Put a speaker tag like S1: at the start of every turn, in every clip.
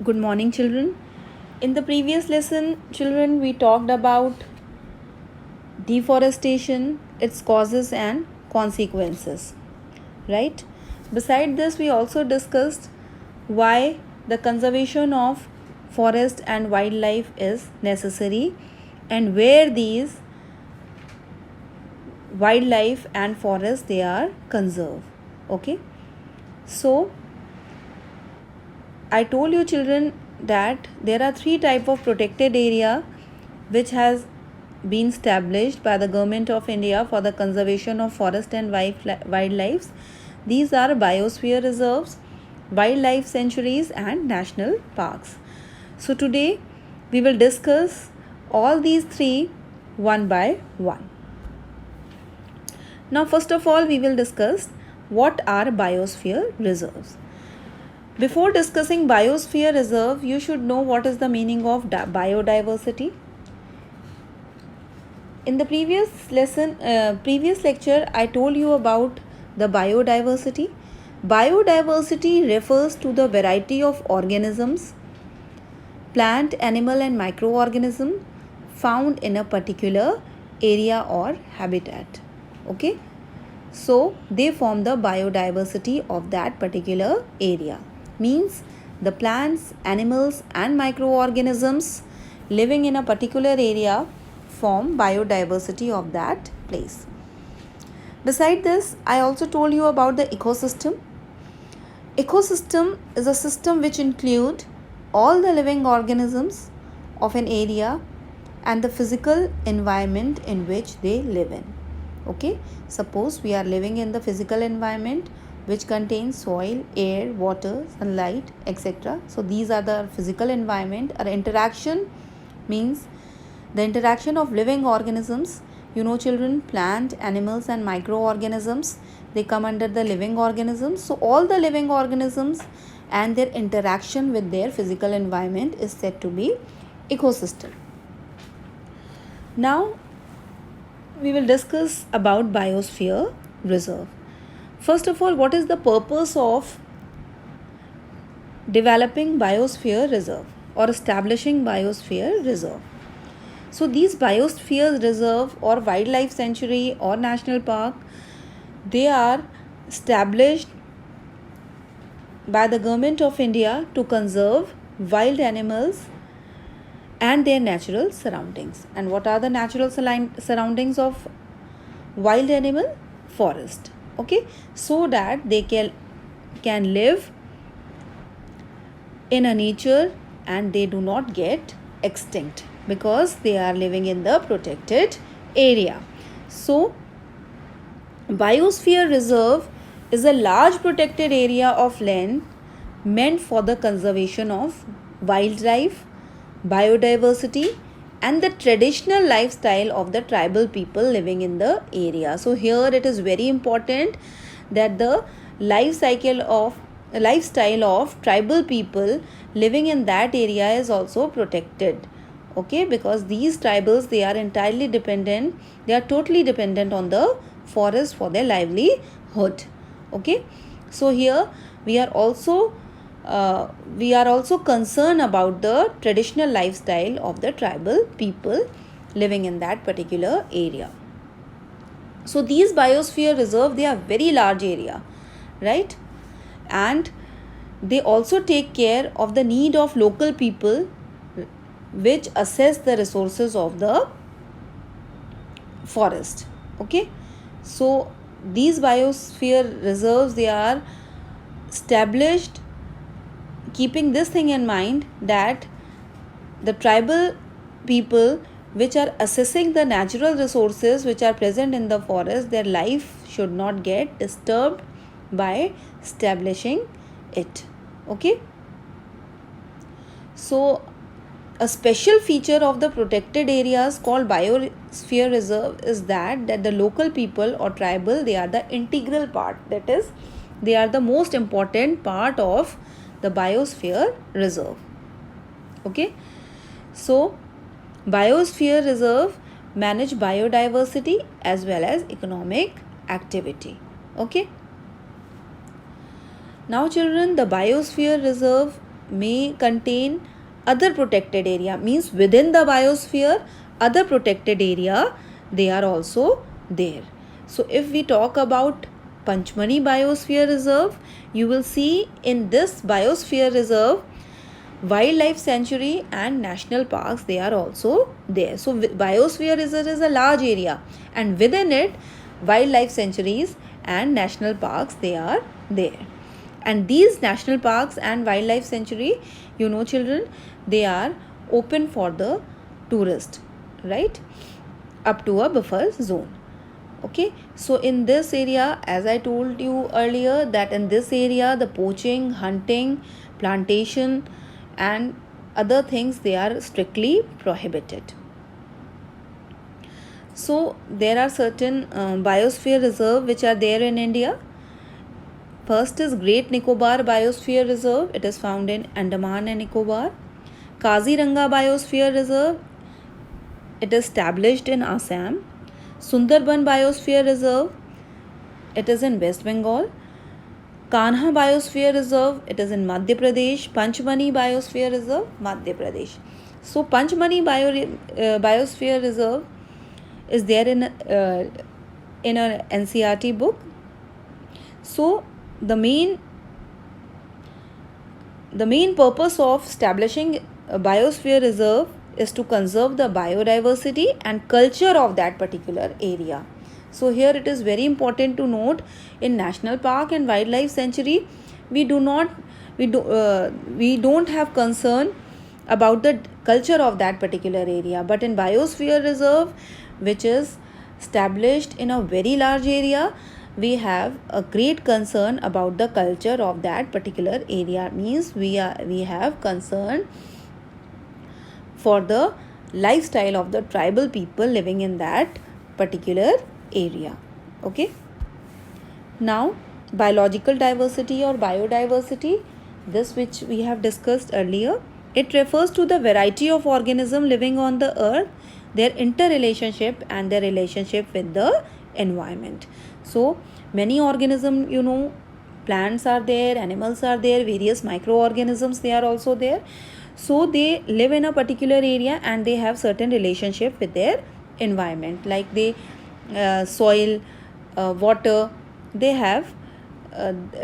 S1: Good morning, children. In the previous lesson, children, we talked about deforestation, its causes and consequences, right? Beside this, we also discussed why the conservation of forest and wildlife is necessary and where these wildlife and forests they are conserved. Okay, so I told you children that there are three type of protected area which has been established by the government of India for the conservation of forest and wildlife. These are biosphere reserves, wildlife sanctuaries and national parks. So today we will discuss all these three one by one. Now first of all we will discuss what are biosphere reserves. Before discussing biosphere reserve, you should know what is the meaning of biodiversity. In the previous lecture, I told you about the biodiversity. Biodiversity refers to the variety of organisms, plant, animal, and microorganism found in a particular area or habitat. Okay, so they form the biodiversity of that particular area. Means the plants, animals, and microorganisms living in a particular area form biodiversity of that place. Beside this, I also told you about the ecosystem. Ecosystem is a system which include all the living organisms of an area and the physical environment in which they live in. Okay, suppose we are living in the physical environment which contains soil, air, water, sunlight, etc. So these are the physical environment. Our interaction means the interaction of living organisms. You know children, plant, animals and microorganisms, they come under the living organisms. So all the living organisms and their interaction with their physical environment is said to be ecosystem. Now we will discuss about biosphere reserve. First of all, what is the purpose of developing biosphere reserve or establishing biosphere reserve? So these biosphere reserve or wildlife sanctuary or national park, they are established by the government of India to conserve wild animals and their natural surroundings. And what are the natural surroundings of wild animal? Forest. Okay, so that they can live in a nature and they do not get extinct because they are living in the protected area. So biosphere reserve is a large protected area of land meant for the conservation of wildlife, biodiversity and the traditional lifestyle of the tribal people living in the area. So here it is very important that the lifestyle of tribal people living in that area is also protected. Okay, because these tribals, they are entirely dependent, they are totally dependent on the forest for their livelihood. Okay, so here we are also concerned about the traditional lifestyle of the tribal people living in that particular area. So these biosphere reserve, they are very large area, right? And they also take care of the need of local people which assess the resources of the forest. Okay, so these biosphere reserves, they are established keeping this thing in mind that the tribal people which are assessing the natural resources which are present in the forest, their life should not get disturbed by establishing it. Okay, so a special feature of the protected areas called biosphere reserve is that the local people or tribal, they are the integral part, that is they are the most important part of the biosphere reserve. Okay, so biosphere reserve manage biodiversity as well as economic activity. Okay, now children, the biosphere reserve may contain other protected area, means within the biosphere other protected area they are also there. So if we talk about Panchmani Biosphere Reserve, you will see in this biosphere reserve wildlife sanctuary and national parks, they are also there. So biosphere reserve is a large area, and within it wildlife sanctuaries and national parks, they are there. And these national parks and wildlife sanctuary, you know children, they are open for the tourist, right, up to a buffer zone. Okay, so in this area, as I told you earlier, that in this area the poaching, hunting, plantation and other things, they are strictly prohibited. So there are certain biosphere reserve which are there in India. First is Great Nicobar Biosphere Reserve. It is found in Andaman and Nicobar. Kaziranga Biosphere Reserve. It is established in Assam. Sundarban Biosphere Reserve. It is in West Bengal. Kanha Biosphere Reserve. It is in Madhya Pradesh. Panchmani Biosphere Reserve, Madhya Pradesh. So Panchmani Biosphere Reserve is there in an NCERT book. So the main purpose of establishing a biosphere reserve is to conserve the biodiversity and culture of that particular area. So here it is very important to note, in national park and wildlife sanctuary, we don't have concern about the culture of that particular area, but in biosphere reserve, which is established in a very large area, we have a great concern about the culture of that particular area. Means we have concern for the lifestyle of the tribal people living in that particular area. Okay, now biological diversity or biodiversity, this which we have discussed earlier, it refers to the variety of organisms living on the earth, their interrelationship and their relationship with the environment. So many organisms, you know, plants are there, animals are there, various microorganisms, they are also there. So they live in a particular area and they have certain relationship with their environment, like they soil, water, they have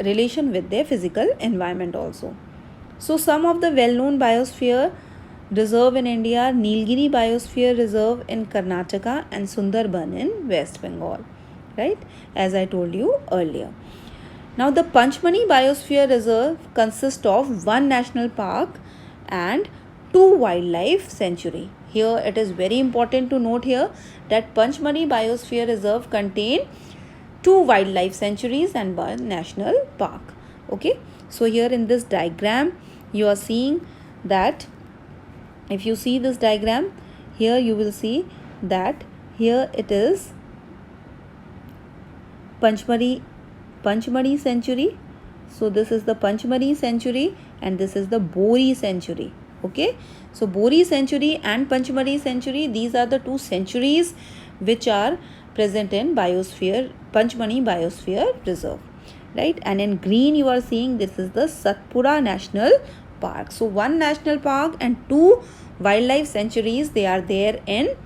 S1: relation with their physical environment also. So some of the well-known biosphere reserve in India are Nilgiri Biosphere Reserve in Karnataka and Sundarban in West Bengal, right, as I told you earlier. Now the Panchmani Biosphere Reserve consists of one national park and two wildlife sanctuary. Here it is very important to note here that Panchmani Biosphere Reserve contain two wildlife sanctuaries and one national park. Okay, so here in this diagram you are seeing that, if you see this diagram, here you will see that here it is Panchmani Sanctuary. So this is the Panchmani Sanctuary and this is the Bori Sanctuary. Okay, so Bori Sanctuary and Panchmani Sanctuary, these are the two sanctuaries which are present in Panchmani Biosphere Reserve, right? And in green you are seeing this is the Satpura National Park. So one national park and two wildlife sanctuaries, they are there in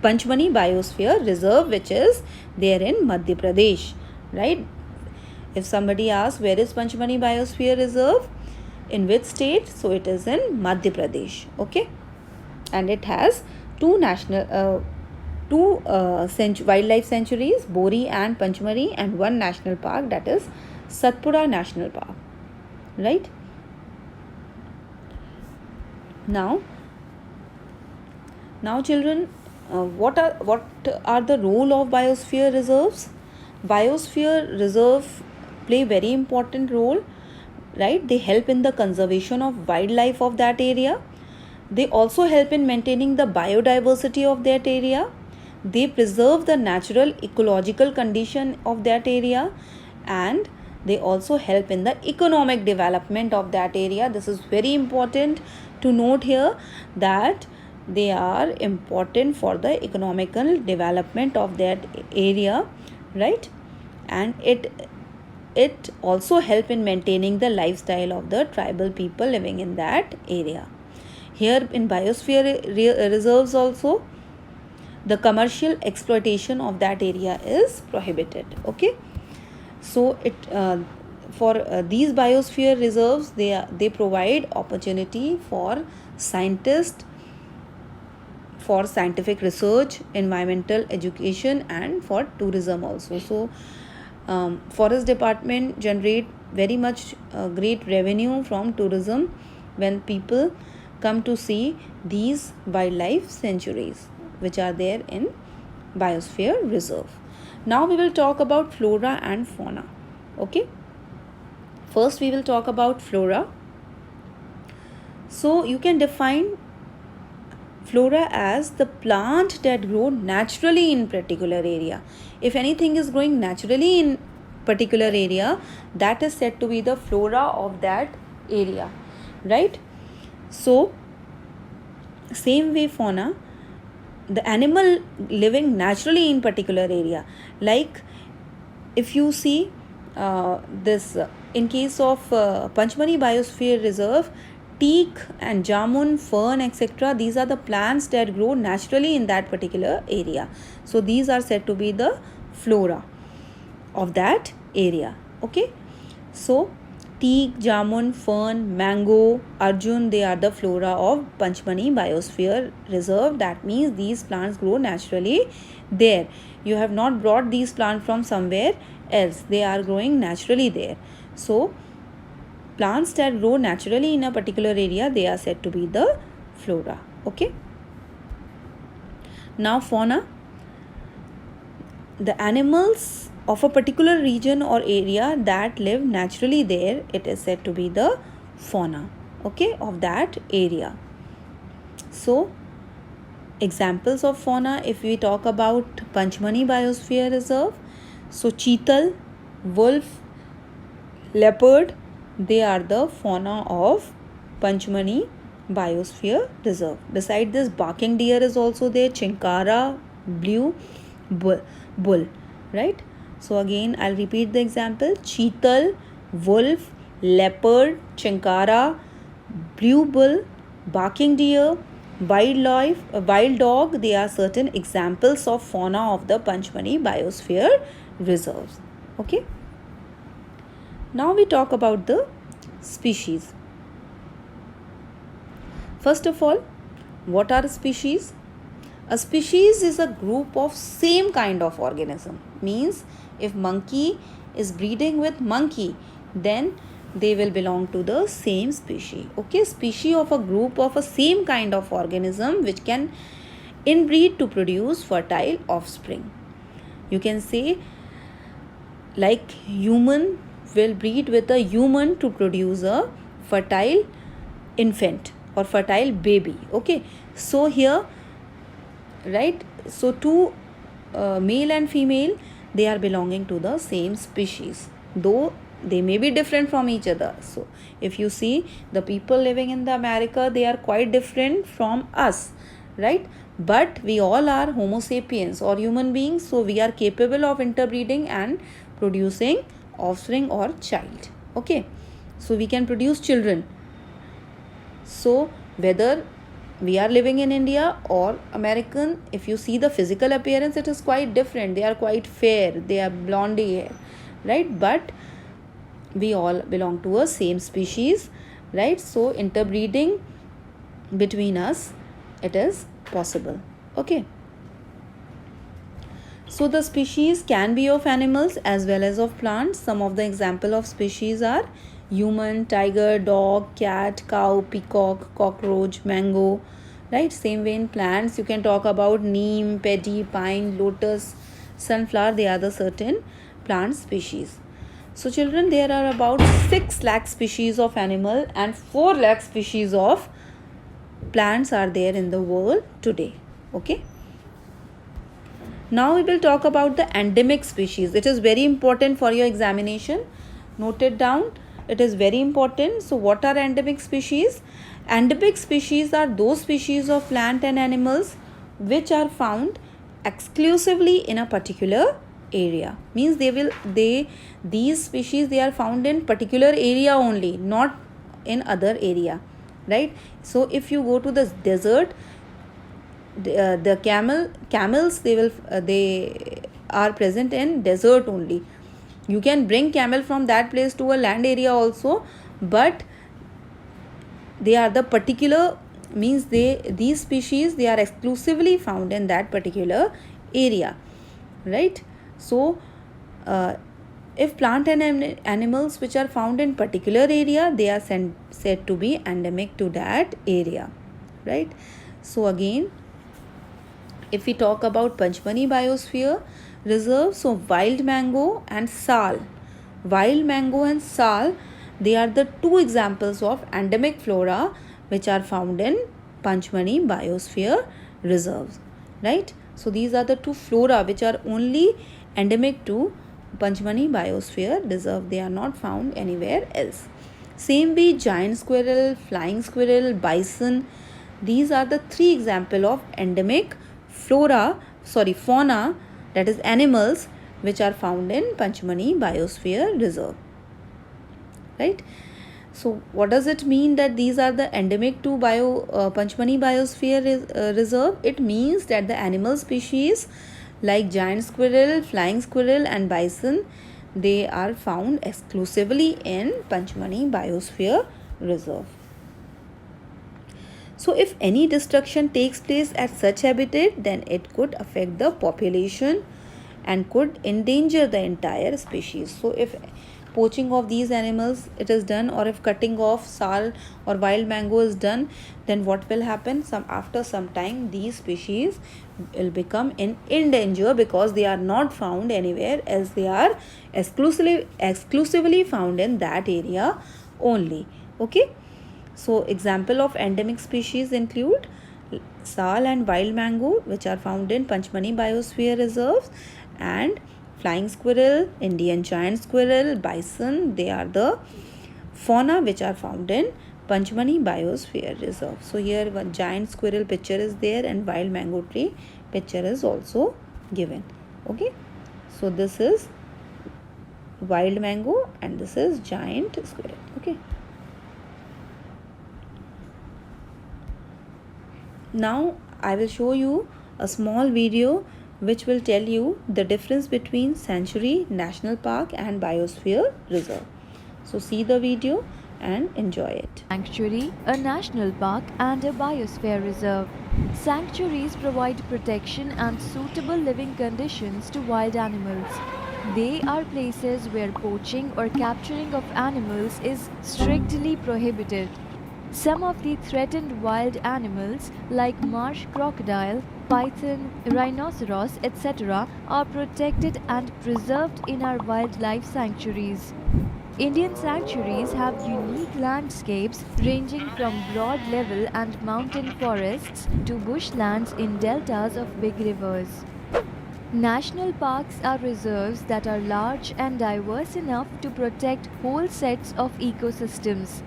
S1: Panchmani Biosphere Reserve, which is there in Madhya Pradesh, right? If somebody asks where is Panchmani Biosphere Reserve, in which state, so it is in Madhya Pradesh. Okay, and it has two wildlife sanctuaries, Bori and Panchmani, and one national park, that is Satpura National Park, right? Now children, what are the role of biosphere reserves? Biosphere reserve play very important role, right? They help in the conservation of wildlife of that area. They also help in maintaining the biodiversity of that area. They preserve the natural ecological condition of that area, and they also help in the economic development of that area. This is very important to note here, that they are important for the economical development of that area, right? And it it also help in maintaining the lifestyle of the tribal people living in that area. Here in biosphere reserves also, the commercial exploitation of that area is prohibited. Okay, so it for these biosphere reserves, they provide opportunity for scientists, for scientific research, environmental education, and for tourism also. So forest department generate very much great revenue from tourism when people come to see these wildlife sanctuaries which are there in biosphere reserve. Now we will talk about flora and fauna. Okay, first we will talk about flora. So you can define flora as the plant that grow naturally in particular area. If anything is growing naturally in particular area, that is said to be the flora of that area, right? So same way fauna, the animal living naturally in particular area. Like if you see this in case of Panchmani Biosphere Reserve, teak and jamun, fern, etc., these are the plants that grow naturally in that particular area. So these are said to be the flora of that area. Okay, so teak, jamun, fern, mango, arjun, they are the flora of Panchmani Biosphere Reserve. That means these plants grow naturally there. You have not brought these plants from somewhere else. They are growing naturally there. So plants that grow naturally in a particular area, they are said to be the flora. Okay. Now fauna, the animals of a particular region or area that live naturally there, it is said to be the fauna, okay, of that area. So examples of fauna, if we talk about Panchmani Biosphere Reserve, so cheetal, wolf, leopard, they are the fauna of Panchmani Biosphere Reserve. Beside this, barking deer is also there, chinkara, blue bull, right? So again I'll repeat the example: cheetal, wolf, leopard, chinkara, blue bull, barking deer, wildlife, wild dog. They are certain examples of fauna of the Panchmani Biosphere Reserves. Okay. Now we talk about the species. First of all, what are species? A species is a group of same kind of organism. Means if monkey is breeding with monkey, then they will belong to the same species. Okay, species of a group of a same kind of organism which can inbreed to produce fertile offspring. You can say like human will breed with a human to produce a fertile infant or fertile baby. Okay, so here, right, so two male and female, they are belonging to the same species, though they may be different from each other. So if you see the people living in the America, they are quite different from us, right? But we all are Homo sapiens or human beings, so we are capable of interbreeding and producing offspring or child. Okay, so we can produce children. So whether we are living in India or American, if you see the physical appearance, it is quite different. They are quite fair, they are blondie hair, right? But we all belong to a same species, right? So interbreeding between us, it is possible. Okay, so the species can be of animals as well as of plants. Some of the example of species are human, tiger, dog, cat, cow, peacock, cockroach, mango, right? Same way in plants, you can talk about neem, paddy, pine, lotus, sunflower. They are the certain plant species. So children, there are about 6 lakh species of animal and 4 lakh species of plants are there in the world today. Okay. Now we will talk about the endemic species. It is very important for your examination. Note it down. It is very important. So what are endemic species? Endemic species are those species of plant and animals which are found exclusively in a particular area. Means these species, they are found in particular area only, not in other area, right? So if you go to the desert, the camels, they are present in desert only. You can bring camel from that place to a land area also, but they are the particular, means these species, they are exclusively found in that particular area, right? So if plant and animals which are found in particular area, they are said to be endemic to that area, right? So again, if we talk about Panchmani Biosphere Reserve, so wild mango and sal, they are the two examples of endemic flora which are found in Panchmani Biosphere Reserves, right? So these are the two flora which are only endemic to Panchmani Biosphere Reserve. They are not found anywhere else. Same way, giant squirrel, flying squirrel, bison, these are the three example of endemic fauna, that is animals, which are found in Panchmani Biosphere Reserve, right? So what does it mean that these are the endemic to Panchmani Biosphere Reserve? It means that the animal species like giant squirrel, flying squirrel and bison, they are found exclusively in Panchmani Biosphere Reserve. So if any destruction takes place at such habitat, then it could affect the population and could endanger the entire species. So if poaching of these animals it is done, or if cutting off sal or wild mango is done, then what will happen? After some time, these species will become in danger, because they are not found anywhere else. They are exclusively found in that area only. Okay. So example of endemic species include sal and wild mango, which are found in Panchmani Biosphere Reserves, and flying squirrel, Indian giant squirrel, bison, they are the fauna which are found in Panchmani Biosphere Reserve. So here one giant squirrel picture is there and wild mango tree picture is also given. Okay. So this is wild mango and this is giant squirrel. Okay. Now I will show you a small video which will tell you the difference between sanctuary, national park and biosphere reserve. So see the video and enjoy it.
S2: Sanctuary, a national park and a biosphere reserve. Sanctuaries provide protection and suitable living conditions to wild animals. They are places where poaching or capturing of animals is strictly prohibited. Some of the threatened wild animals like marsh crocodile, python, rhinoceros, etc. are protected and preserved in our wildlife sanctuaries. Indian sanctuaries have unique landscapes ranging from broad level and mountain forests to bushlands in deltas of big rivers. National parks are reserves that are large and diverse enough to protect whole sets of ecosystems.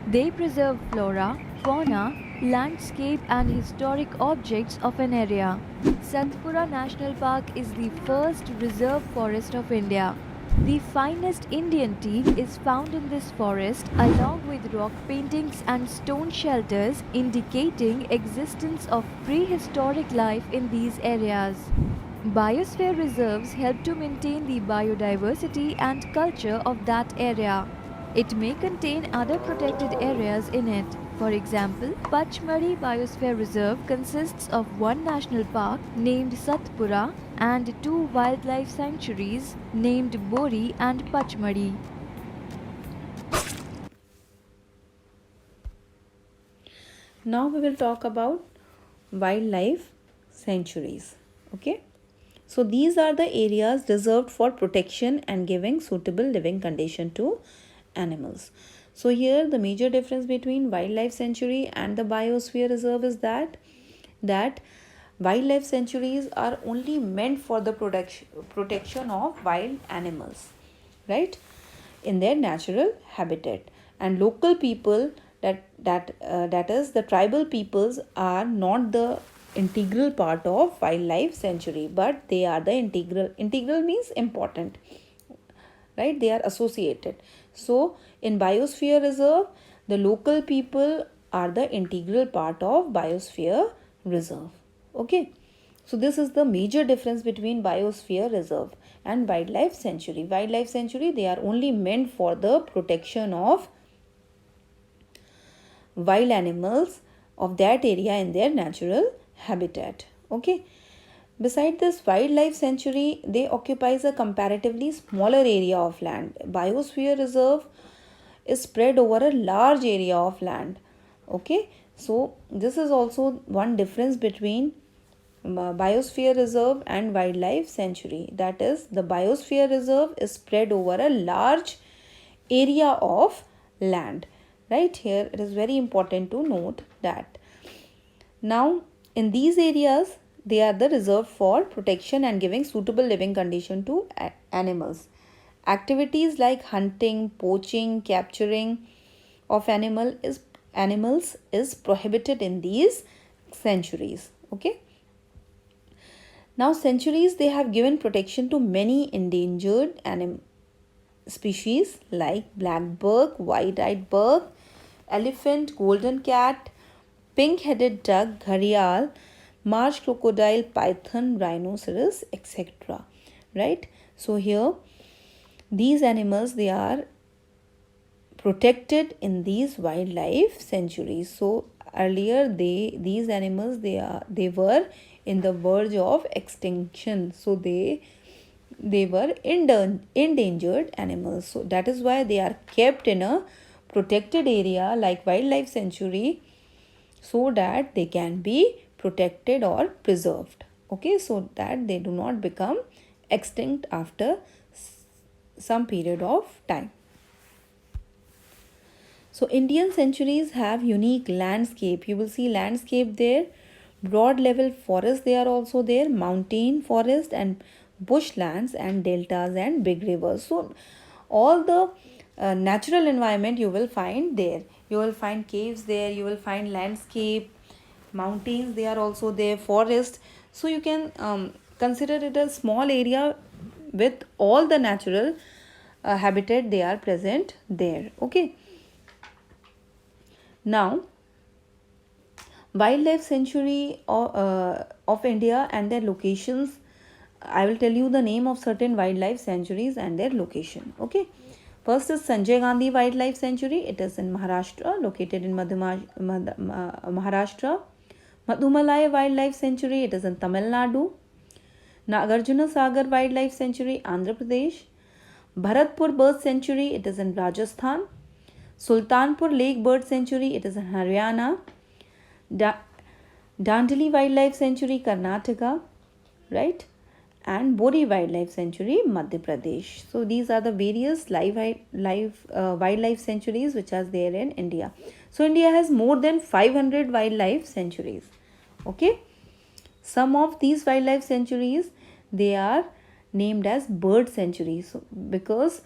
S2: They preserve flora, fauna, landscape and historic objects of an area. Satpura National Park is the first reserve forest of India. The finest Indian teak is found in this forest along with rock paintings and stone shelters indicating existence of prehistoric life in these areas. Biosphere reserves help to maintain the biodiversity and culture of that area. It may contain other protected areas in it. For example, Pachmari Biosphere Reserve consists of one national park named Satpura and two wildlife sanctuaries named Bori and Pachmari.
S1: Now we will talk about wildlife sanctuaries. Okay. So these are the areas reserved for protection and giving suitable living condition to animals. So here the major difference between wildlife sanctuary and the biosphere reserve is that wildlife sanctuaries are only meant for the protection of wild animals, right, in their natural habitat, and local people, that is the tribal peoples, are not the integral part of wildlife sanctuary, but they are the integral means important, right? They are associated. So in biosphere reserve, the local people are the integral part of biosphere reserve. Okay, so this is the major difference between biosphere reserve and wildlife sanctuary. Wildlife sanctuary, they are only meant for the protection of wild animals of that area in their natural habitat. Okay, beside this wildlife sanctuary, they occupies a comparatively smaller area of land. Biosphere reserve is spread over a large area of land. Okay, so this is also one difference between biosphere reserve and wildlife sanctuary. That is, the biosphere reserve is spread over a large area of land. Right here, it is very important to note that. Now, in these areas, they are the reserved for protection and giving suitable living condition to animals. Activities like hunting, poaching, capturing of animals is prohibited in these sanctuaries. Okay. Now, sanctuaries, they have given protection to many endangered species like black buck, white-eyed buck, elephant, golden cat, pink-headed duck, gharial, marsh crocodile, python, rhinoceros, etc. Right? So here, these animals, they are protected in these wildlife sanctuaries. So earlier, these animals, they were in the verge of extinction. So they were endangered animals. So that is why they are kept in a protected area like wildlife sanctuary, so that they can be protected or preserved. Okay, so that they do not become extinct after some period of time. So Indian sanctuaries have unique landscape. You will see landscape there. Broad level forests, they are also there. Mountain forest and bushlands and deltas and big rivers. So all the natural environment you will find there. You will find caves there. You will find landscape, mountains. They are also there. Forest. So you can consider it a small area with all the natural habitat they are present there. Okay. Now, wildlife sanctuary of India and their locations. I will tell you the name of certain wildlife sanctuaries and their location. Okay. First is Sanjay Gandhi Wildlife Sanctuary. It is in Maharashtra, located in Maharashtra. Madhumalai Wildlife Sanctuary. It is in Tamil Nadu. Nagarjuna Sagar Wildlife Sanctuary, Andhra Pradesh. Bharatpur Bird Sanctuary. It is in Rajasthan. Sultanpur Lake Bird Sanctuary, it is in Haryana. Dandeli Wildlife Sanctuary, Karnataka, right? And Bori Wildlife Sanctuary, Madhya Pradesh. So these are the various wildlife sanctuaries which are there in India. So India has more than 500 wildlife sanctuaries. Okay. Some of these wildlife sanctuaries, they are named as bird sanctuaries. So, because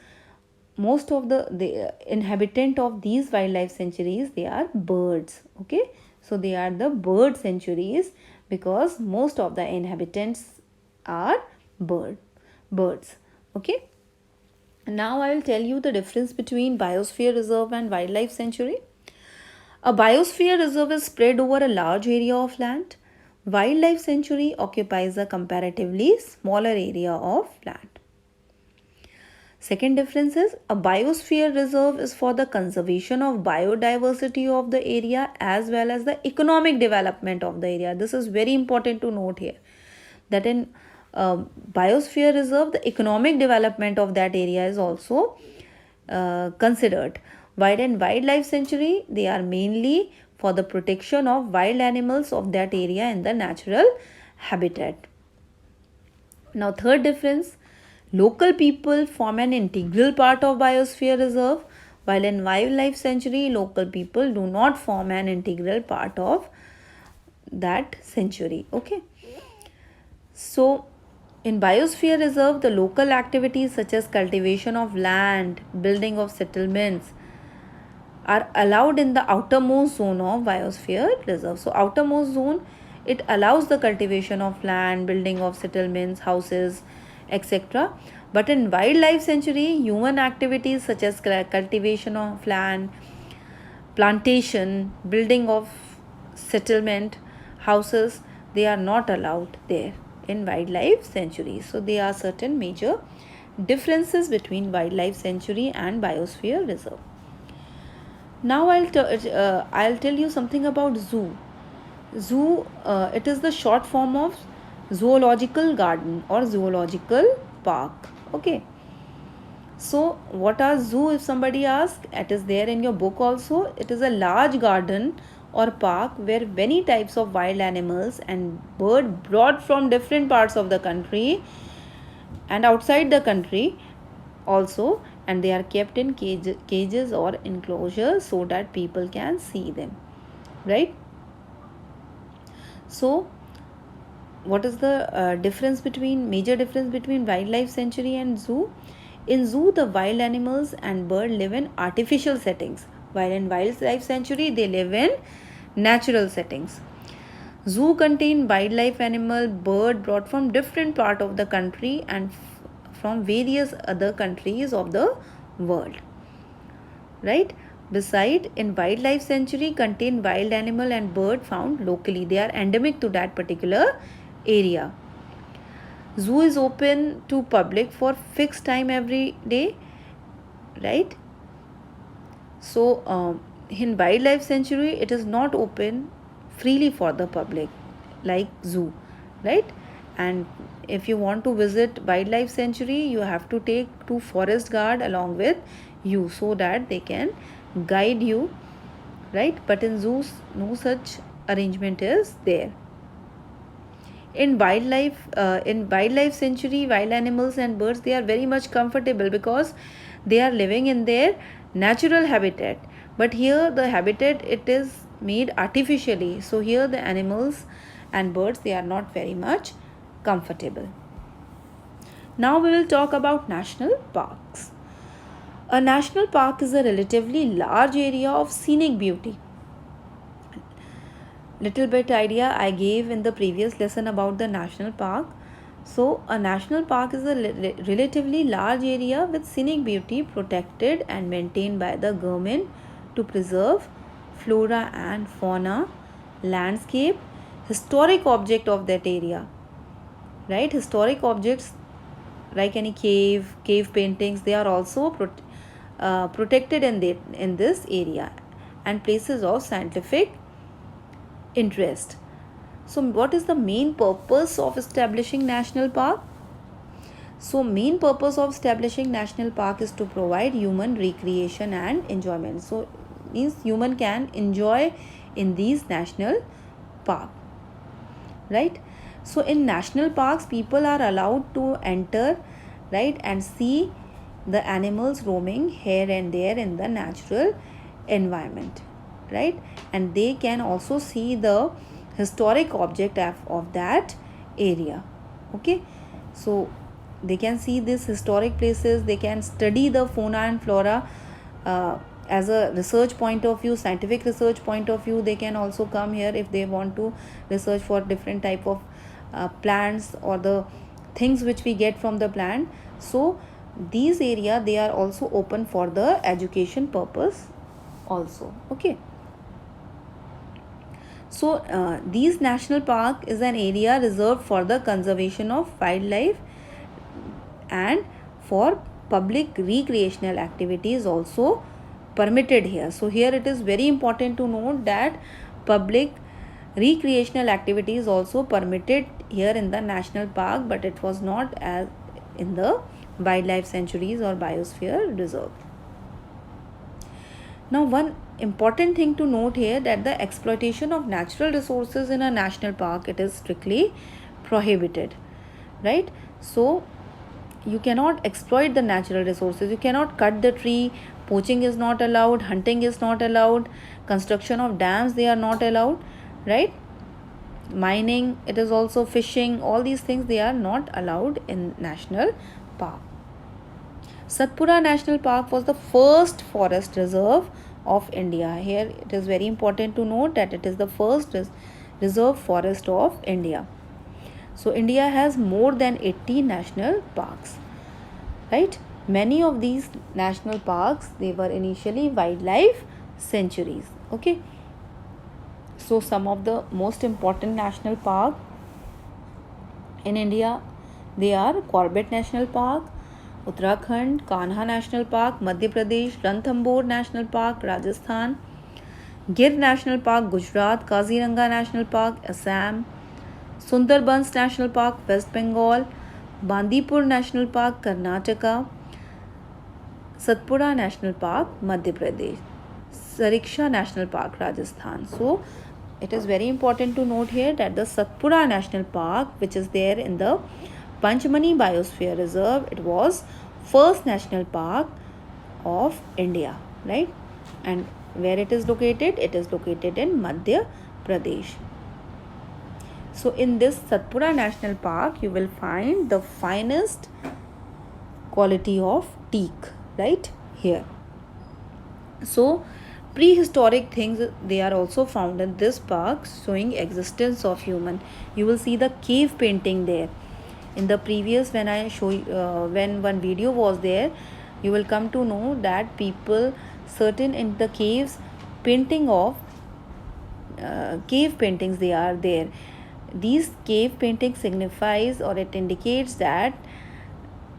S1: most of the inhabitant of these wildlife sanctuaries, they are birds. Okay, so they are the bird sanctuaries because most of the inhabitants are birds. Okay, now I will tell you the difference between biosphere reserve and wildlife sanctuary. A biosphere reserve is spread over a large area of land. Wildlife sanctuary occupies a comparatively smaller area of land. Second difference is, a biosphere reserve is for the conservation of biodiversity of the area as well as the economic development of the area. This is very important to note here, that in biosphere reserve, the economic development of that area is also considered. While in wildlife sanctuary, they are mainly for the protection of wild animals of that area in the natural habitat. Now, third difference, local people form an integral part of biosphere reserve, while in wildlife sanctuary, local people do not form an integral part of that sanctuary. Okay. So, in biosphere reserve, the local activities such as cultivation of land, building of settlements are allowed in the outermost zone of biosphere reserve. So, outermost zone It allows the cultivation of land, building of settlements, houses, etc. But in wildlife sanctuary, human activities such as cultivation of land, plantation, building of settlement, houses, they are not allowed there in wildlife sanctuary. So there are certain major differences between wildlife sanctuary and biosphere reserve. Now I'll tell you something about zoo. Zoo, it is the short form of zoological garden or zoological park. Okay. So what are zoo, if somebody asks? It is there in your book also. It is a large garden or park where many types of wild animals and bird brought from different parts of the country and outside the country also, and they are kept in cages or enclosures so that people can see them, right? So what is the major difference between wildlife sanctuary and zoo? In zoo, the wild animals and bird live in artificial settings, while in wildlife sanctuary they live in natural settings. Zoo contain wildlife animal, bird brought from different part of the country and from various other countries of the world, right? Beside, in wildlife sanctuary contain wild animal and bird found locally. They are endemic to that particular area. Zoo is open to public for fixed time every day, right? So in wildlife sanctuary it is not open freely for the public like zoo, right? And if you want to visit wildlife sanctuary, you have to take two forest guard along with you so that they can guide you, right? But in zoos no such arrangement is there. In wildlife sanctuary, wild animals and birds, they are very much comfortable because they are living in their natural habitat. But here the habitat, it is made artificially, so here the animals and birds, they are not very much comfortable. Now we will talk about national parks. A national park is a relatively large area of scenic beauty. Little bit idea I gave in the previous lesson about the national park. So a national park is a relatively large area with scenic beauty protected and maintained by the government to preserve flora and fauna, landscape, historic object of that area, right? Historic objects like any cave paintings, they are also protected in this area, and places of scientific interest. So what is the main purpose of establishing national park? So main purpose of establishing national park is to provide human recreation and enjoyment. So means human can enjoy in these national park, right? So in national parks people are allowed to enter, right, and see the animals roaming here and there in the natural environment, right? And they can also see the historic object of that area. Okay, so they can see these historic places, they can study the fauna and flora as a research point of view, scientific research point of view. They can also come here if they want to research for different type of plants or the things which we get from the plant. So these area, they are also open for the education purpose also. Okay, so these national park is an area reserved for the conservation of wildlife and for public recreational activities also permitted here. So here it is very important to note that public recreational activity is also permitted here in the national park, but it was not as in the wildlife sanctuaries or biosphere reserve. Now one important thing to note here, that the exploitation of natural resources in a national park, it is strictly prohibited, right? So you cannot exploit the natural resources, you cannot cut the tree, poaching is not allowed, hunting is not allowed, construction of dams, they are not allowed, right? Mining, it is also fishing, all these things, they are not allowed in national park. Satpura National Park was the first forest reserve of India. Here it is very important to note that it is the first reserve forest of India. So India has more than 80 national parks, right? Many of these national parks, they were initially wildlife sanctuaries. Okay, so some of the most important national park in India, they are Corbett National Park, Uttarakhand, Kanha National Park, Madhya Pradesh, Ranthambore National Park, Rajasthan, Gir National Park, Gujarat, Kaziranga National Park, Assam, Sundarbans National Park, West Bengal, Bandipur National Park, Karnataka, Satpura National Park, Madhya Pradesh, Sariksha National Park, Rajasthan. So it is very important to note here that the Satpura National Park, which is there in the Panchmani Biosphere Reserve, it was first national park of India, right? And where it is located? It is located in Madhya Pradesh. So in this Satpura National Park, you will find the finest quality of teak, right here. So prehistoric things, they are also found in this park, showing existence of human. You will see the cave painting there. In the previous, when I show when one video was there, you will come to know that people certain in the caves painting of cave paintings, they are there. These cave paintings signifies, or it indicates that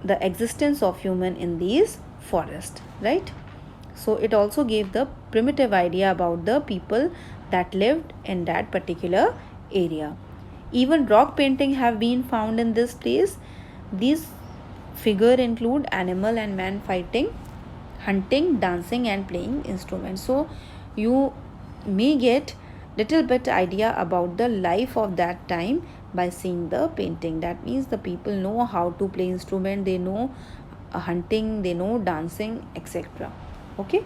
S1: the existence of human in these forests, right? So it also gave the primitive idea about the people that lived in that particular area. Even rock painting have been found in this place. These figure include animal and man fighting, hunting, dancing and playing instruments. So you may get little bit idea about the life of that time by seeing the painting. That means the people know how to play instrument, they know hunting, they know dancing, etc. Okay,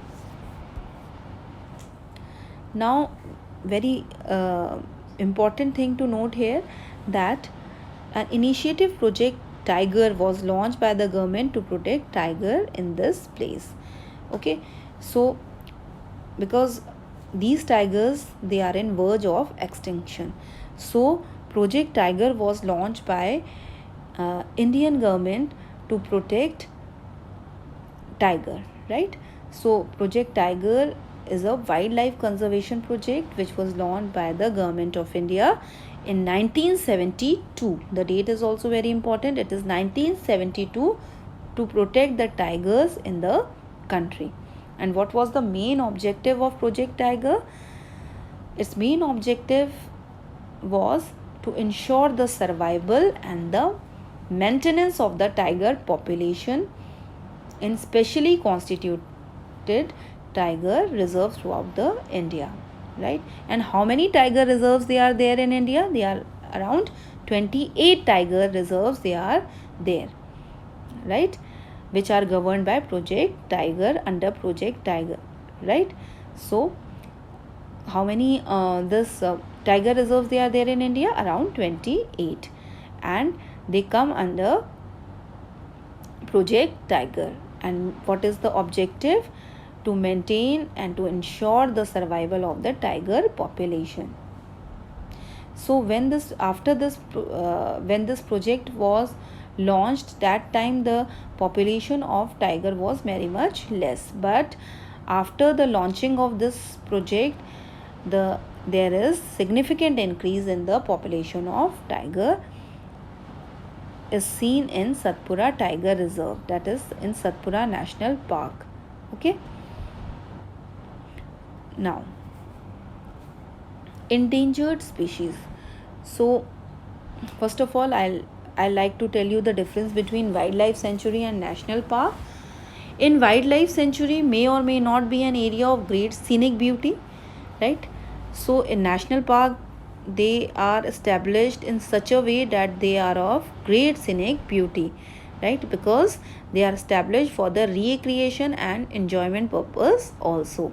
S1: now very important thing to note here, that an initiative project Tiger was launched by the government to protect tiger in this place. Okay, so because these tigers, they are in verge of extinction, so Project Tiger was launched by Indian government to protect tiger, right? So Project Tiger is a wildlife conservation project which was launched by the government of India in 1972. The date is also very important. It is 1972, to protect the tigers in the country. And what was the main objective of Project Tiger? Its main objective was to ensure the survival and the maintenance of the tiger population in specially constituted tiger reserves throughout the India, right? And how many tiger reserves they are there in India? They are around 28 tiger reserves, they are there, right, which are governed by Project Tiger, under Project Tiger, right? So how many tiger reserves they are there in India? Around 28, and they come under Project Tiger. And what is the objective? To maintain and to ensure the survival of the tiger population. So when this project was launched, that time the population of tiger was very much less, but after the launching of this project, there is significant increase in the population of tiger is seen in Satpura Tiger Reserve, that is in Satpura National Park. Okay, now endangered species. So first of all, I like to tell you the difference between wildlife sanctuary and national park. In wildlife sanctuary may or may not be an area of great scenic beauty, right? So in national park, they are established in such a way that they are of great scenic beauty, right? Because they are established for the recreation and enjoyment purpose also.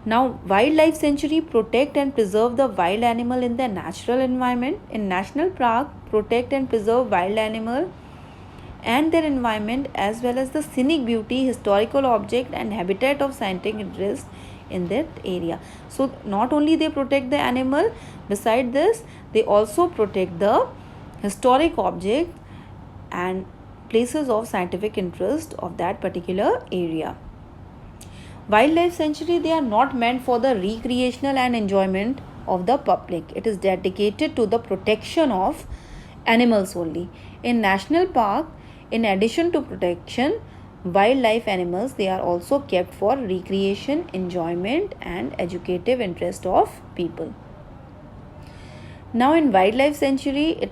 S1: Now, wildlife sanctuary protect and preserve the wild animal in their natural environment. In national park, protect and preserve wild animal and their environment, as well as the scenic beauty, historical object and habitat of scientific interest in that area. So not only they protect the animal, beside this they also protect the historic object and places of scientific interest of that particular area. Wildlife sanctuary, they are not meant for the recreational and enjoyment of the public. It is dedicated to the protection of animals only. In national park, in addition to protection, wildlife animals, they are also kept for recreation, enjoyment and educative interest of people. Now in wildlife sanctuary, it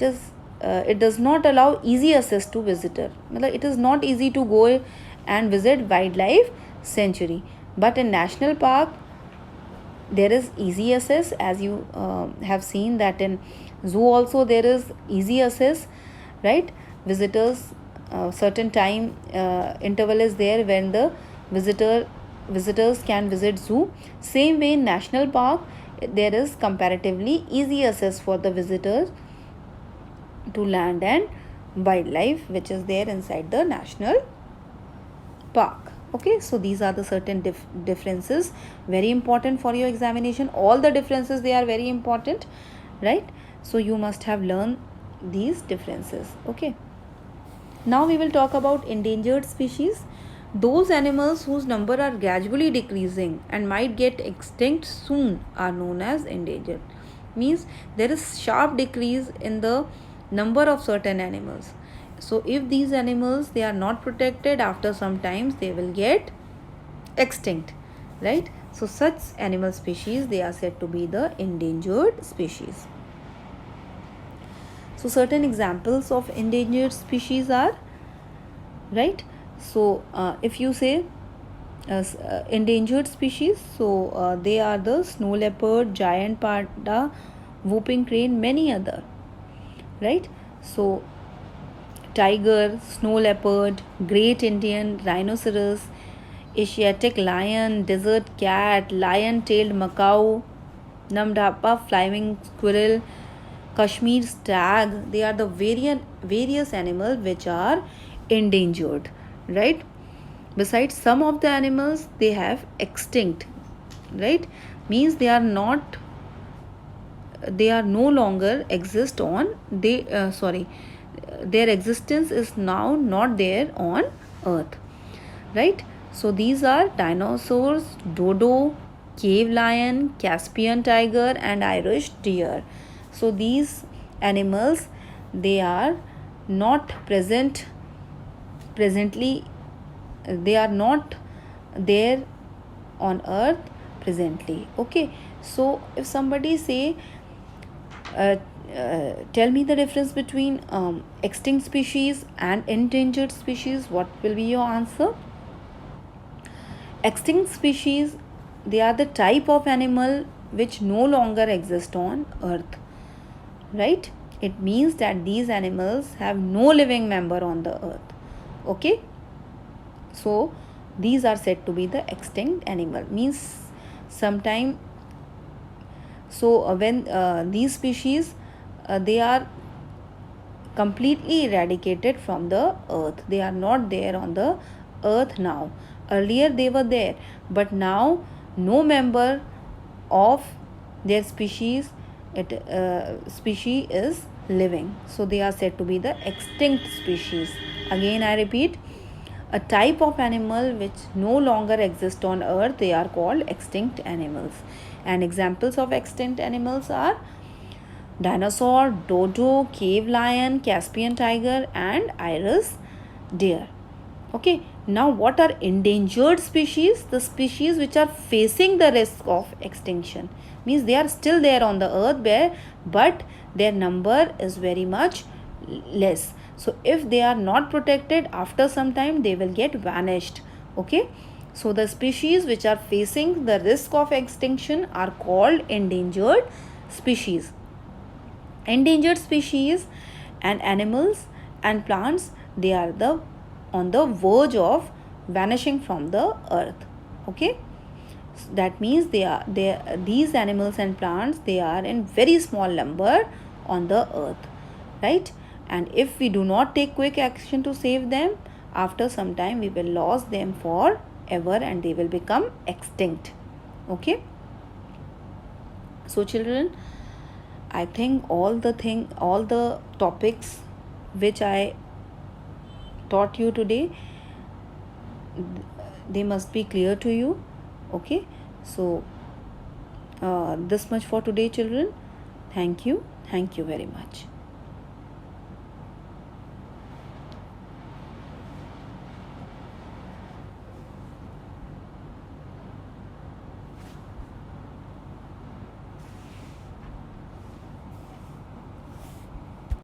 S1: does not allow easy access to visitor. It is not easy to go and visit wildlife sanctuary. But in national park, there is easy access, as you have seen that in zoo also there is easy access, right? Visitors, certain time interval is there when the visitors can visit zoo. Same way in national park, there is comparatively easy access for the visitors to land and wildlife which is there inside the national park. Okay, so these are the certain differences, very important for your examination. All the differences, they are very important, right? So you must have learned these differences. Okay, now we will talk about endangered species. Those animals whose number are gradually decreasing and might get extinct soon are known as endangered. Means there is sharp decrease in the number of certain animals. So if these animals, they are not protected, after some times they will get extinct, right? So such animal species, they are said to be the endangered species. So certain examples of endangered species are, right? So if you say endangered species, so they are the snow leopard, giant panda, whooping crane, many other, right? So tiger, snow leopard, great Indian rhinoceros, Asiatic lion, desert cat, lion-tailed macaw, Namdapa flying squirrel, Kashmir stag, they are the various animals which are endangered, right? Besides, some of the animals, they have extinct, right? Means they are no longer exist on their existence is now not there on earth, right? So these are dinosaurs, dodo, cave lion, Caspian tiger and Irish deer. So these animals, they are not presently, they are not there on earth presently. Okay, so if somebody say tell me the difference between extinct species and endangered species, what will be your answer? Extinct species, they are the type of animal which no longer exist on earth, right? It means that these animals have no living member on the earth. Okay, so these are said to be the extinct animal. Means sometime, so when these species they are completely eradicated from the earth, they are not there on the earth now. Earlier they were there, but now no member of their species is living, so they are said to be the extinct species. Again I repeat, a type of animal which no longer exist on earth, they are called extinct animals. And examples of extinct animals are dinosaur, dodo, cave lion, Caspian tiger and Irish deer. Okay, now what are endangered species? The species which are facing the risk of extinction. Means they are still there on the earth, but their number is very much less. So if they are not protected, after some time they will get vanished. Okay, so the species which are facing the risk of extinction are called endangered species. Endangered species and animals and plants, they are on the verge of vanishing from the earth. Okay, so that means these animals and plants, they are in very small number on the earth, right? And if we do not take quick action to save them, after some time we will lose them forever and they will become extinct. Okay, so children, I think all the topics which I taught you today, they must be clear to you. Okay, so this much for today, children. Thank you very much.